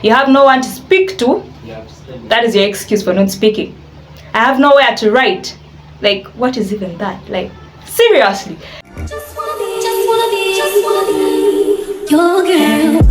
You have no one to speak to. That is your excuse for not speaking. I have nowhere to write. Like, what is even that? Like, seriously. Just wanna be your girl.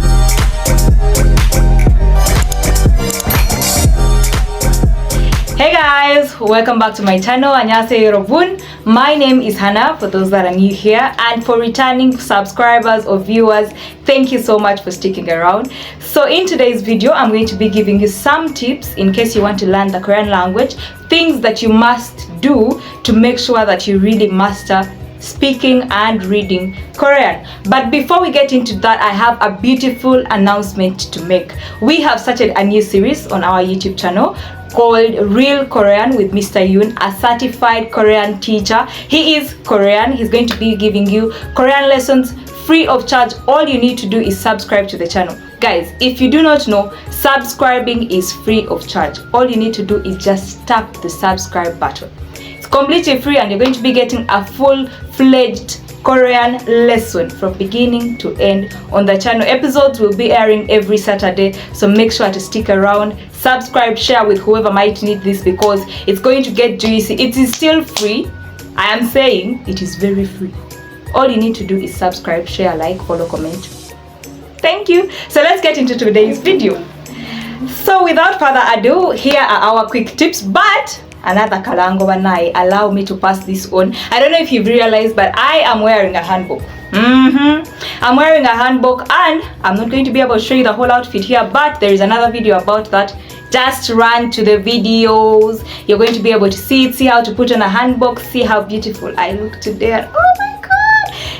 Hey guys, welcome back to my channel. Annyeonghaseyo yorobun. My name is Hannah for those that are new here, and for returning subscribers or viewers, thank you so much for sticking around. So in today's video, I'm going to be giving you some tips in case you want to learn the Korean language, things that you must do to make sure that you really master speaking and reading Korean. But before we get into that, I have a beautiful announcement to make. We have started a new series on our YouTube channel called Real Korean with Mr. Yoon, a certified Korean teacher. He is Korean. He's going to be giving you Korean lessons free of charge. All you need to do is subscribe to the channel. Guys, if you do not know, subscribing is free of charge. All you need to do is just tap the subscribe button. It's completely free, and you're going to be getting a full-fledged Korean lesson from beginning to end on the channel. Episodes will be airing every Saturday, so make sure to stick around, subscribe, share with whoever might need this, because it's going to get juicy. It is still free. I am saying it is very free. All you need to do is subscribe, share, like, follow, comment. Thank you. So let's get into today's video. So without further ado, here are our quick tips. But another kalango banai, allow me to pass this on. I don't know if you've realized, but I am wearing a handbook. I'm wearing a handbook, and I'm not going to be able to show you the whole outfit here, but there is another video about that. Just run to the videos. You're going to be able to see it, see how to put on a handbook, see how beautiful I look today. And oh my god.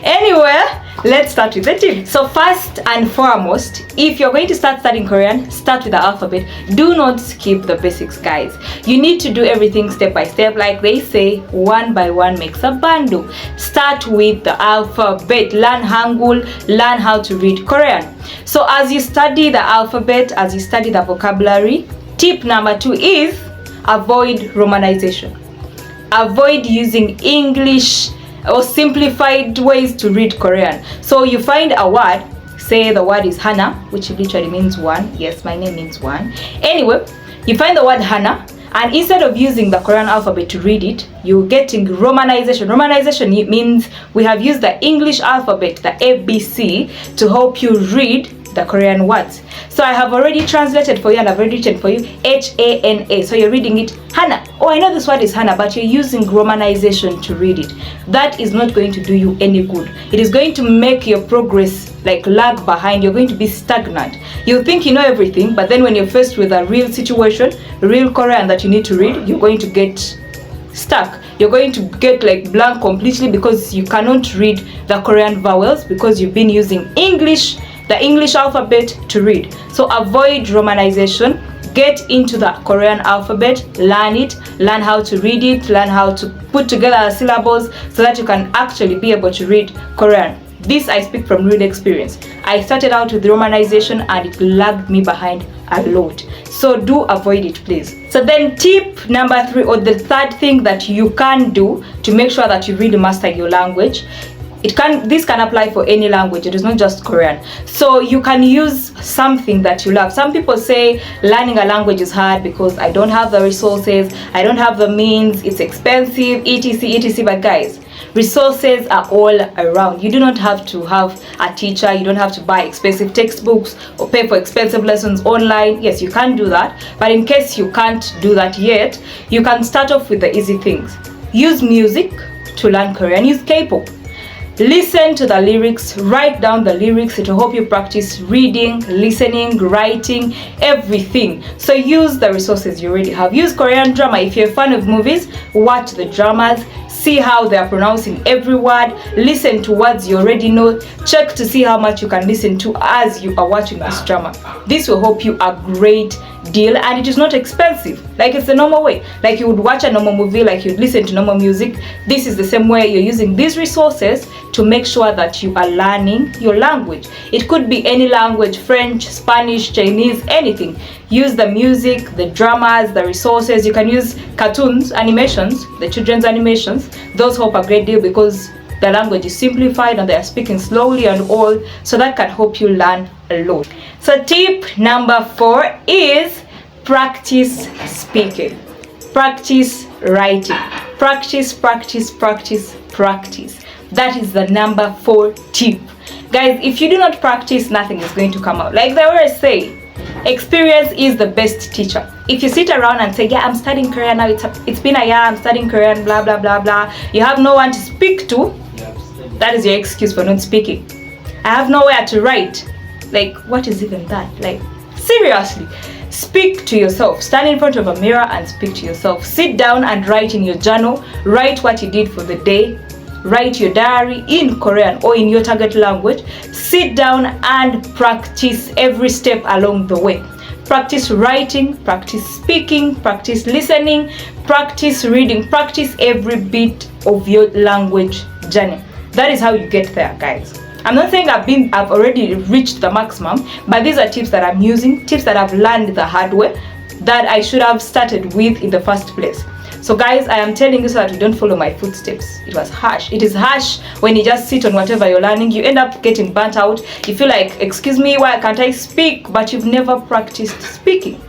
Anyway, let's start with the tip. So first and foremost, if you're going to start studying Korean, start with the alphabet. Do not skip the basics, guys. You need to do everything step by step. Like they say, one by one makes a bando. Start with the alphabet. Learn Hangul, learn how to read Korean. So as you study the alphabet, as you study the vocabulary, tip number 2 is avoid romanization. Avoid using English or simplified ways to read Korean. So you find a word, say the word is Hannah, which literally means one. Yes, my name means one. Anyway, you find the word Hannah, and instead of using the Korean alphabet to read it, you're getting romanization. Romanization means we have used the English alphabet, the ABC, to help you read the Korean words. So I have already translated for you, and I've already written for you H-A-N-A. So you're reading it Hannah. Oh, I know this word is Hannah, but you're using romanization to read it. That is not going to do you any good. It is going to make your progress like lag behind. You're going to be stagnant. You think you know everything, but then when you're faced with a real situation, real Korean that you need to read, you're going to get stuck. You're going to get like blank completely, because you cannot read the Korean vowels because you've been using English, the English alphabet, to read. So avoid romanization. Get into the Korean alphabet, learn it, learn how to read it, learn how to put together the syllables so that you can actually be able to read Korean. This I speak from real experience. I started out with romanization and it lagged me behind a lot. So do avoid it, please. So then tip number 3, or the third thing that you can do to make sure that you really master your language, this can apply for any language. It is not just Korean. So you can use something that you love. Some people say learning a language is hard because I don't have the resources, I don't have the means, it's expensive, etc. But guys, resources are all around. You do not have to have a teacher. You don't have to buy expensive textbooks or pay for expensive lessons online. Yes, you can do that. But in case you can't do that yet, you can start off with the easy things. Use music to learn Korean. Use K-pop. Listen to the lyrics, write down the lyrics. It will help you practice reading, listening, writing, everything. So use the resources you already have. Use Korean drama. If you're a fan of movies, watch the dramas. See how they are pronouncing every word. Listen to words you already know. Check to see how much you can listen to as you are watching this drama. This will help you a great deal, and it is not expensive. Like, it's the normal way. Like you would watch a normal movie, like you'd listen to normal music. This is the same way. You're using these resources to make sure that you are learning your language. It could be any language, French, Spanish, Chinese, anything. Use the music, the dramas, the resources. You can use cartoons, animations, the children's animations. Those help a great deal because the language is simplified and they are speaking slowly and all, so that can help you learn a lot. So tip number 4 is practice speaking, practice writing, practice. That is the number 4 tip. Guys, if you do not practice, nothing is going to come out. Like they always say, experience is the best teacher. If you sit around and say, yeah, I'm studying Korean now, it's been a year, I'm studying Korean, blah, blah, blah, blah. You have no one to speak to. That is your excuse for not speaking. I have nowhere to write. Like, what is even that? Like, seriously, speak to yourself. Stand in front of a mirror and speak to yourself. Sit down and write in your journal. Write what you did for the day. Write your diary in Korean or in your target language. Sit down and practice every step along the way. Practice writing, practice speaking, practice listening, practice reading, practice every bit of your language journey. That is how you get there, guys. I'm not saying I've already reached the maximum, but these are tips that I'm using, tips that I've learned the hard way, that I should have started with in the first place. So guys, I am telling you so that you don't follow my footsteps. It was harsh. It is harsh when you just sit on whatever you're learning. You end up getting burnt out. You feel like, excuse me, why can't I speak? But you've never practiced speaking.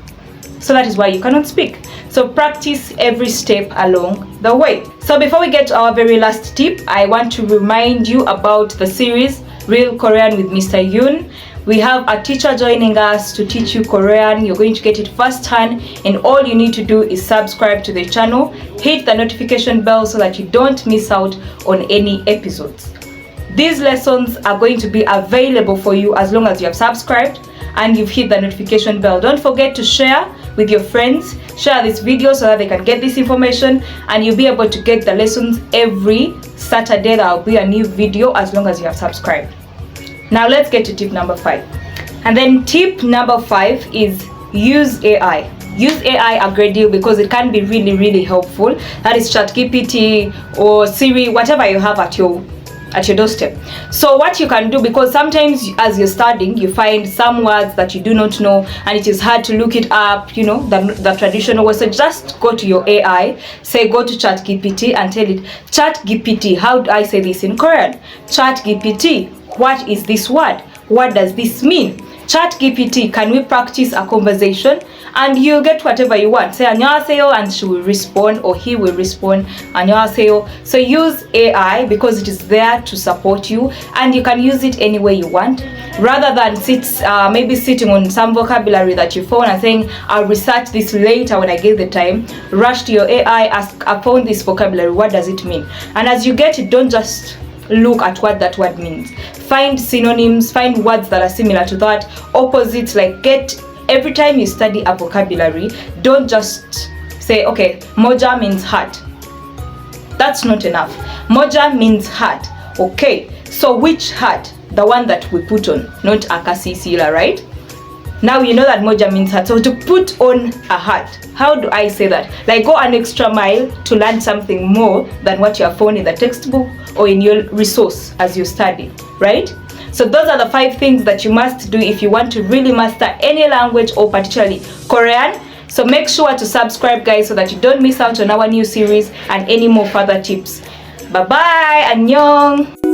So that is why you cannot speak. So practice every step along the way. So before we get to our very last tip, I want to remind you about the series Real Korean with Mr. Yoon. We have a teacher joining us to teach you Korean. You're going to get it firsthand, and all you need to do is subscribe to the channel, hit the notification bell so that you don't miss out on any episodes. These lessons are going to be available for you as long as you have subscribed and you've hit the notification bell. Don't forget to share with your friends. Share this video so that they can get this information, and you'll be able to get the lessons every Saturday. There will be a new video as long as you have subscribed. Now let's get to tip number 5. And then tip number 5 is use AI. Use AI a great deal because it can be really helpful. That is ChatGPT or Siri, whatever you have at your doorstep. So what you can do, because sometimes as you're studying you find some words that you do not know and it is hard to look it up, you know, the traditional way. So just go to your AI, say go to ChatGPT and tell it, ChatGPT, how do I say this in Korean? ChatGPT, what is this word? What does this mean? ChatGPT, can we practice a conversation? And you get whatever you want. Say 안녕하세요 and she will respond, or he will respond 안녕하세요. So use AI because it is there to support you, and you can use it any way you want, rather than maybe sitting on some vocabulary that you found and saying I'll research this later when I get the time. Rush to your AI, ask, I found this vocabulary, what does it mean? And as you get it, don't just look at what that word means. Find synonyms, find words that are similar to that, opposites. Like, get, every time you study a vocabulary, don't just say, okay, moja means heart. That's not enough. Moja means heart. Okay, so which heart? The one that we put on, not akasisila, right? Now you know that moja means heart. So to put on a heart, how do I say that? Like, go an extra mile to learn something more than what you have found in the textbook or in your resource as you study, right? So those are the 5 things that you must do if you want to really master any language, or particularly Korean. So make sure to subscribe, guys, so that you don't miss out on our new series and any more further tips. Bye bye, annyeong.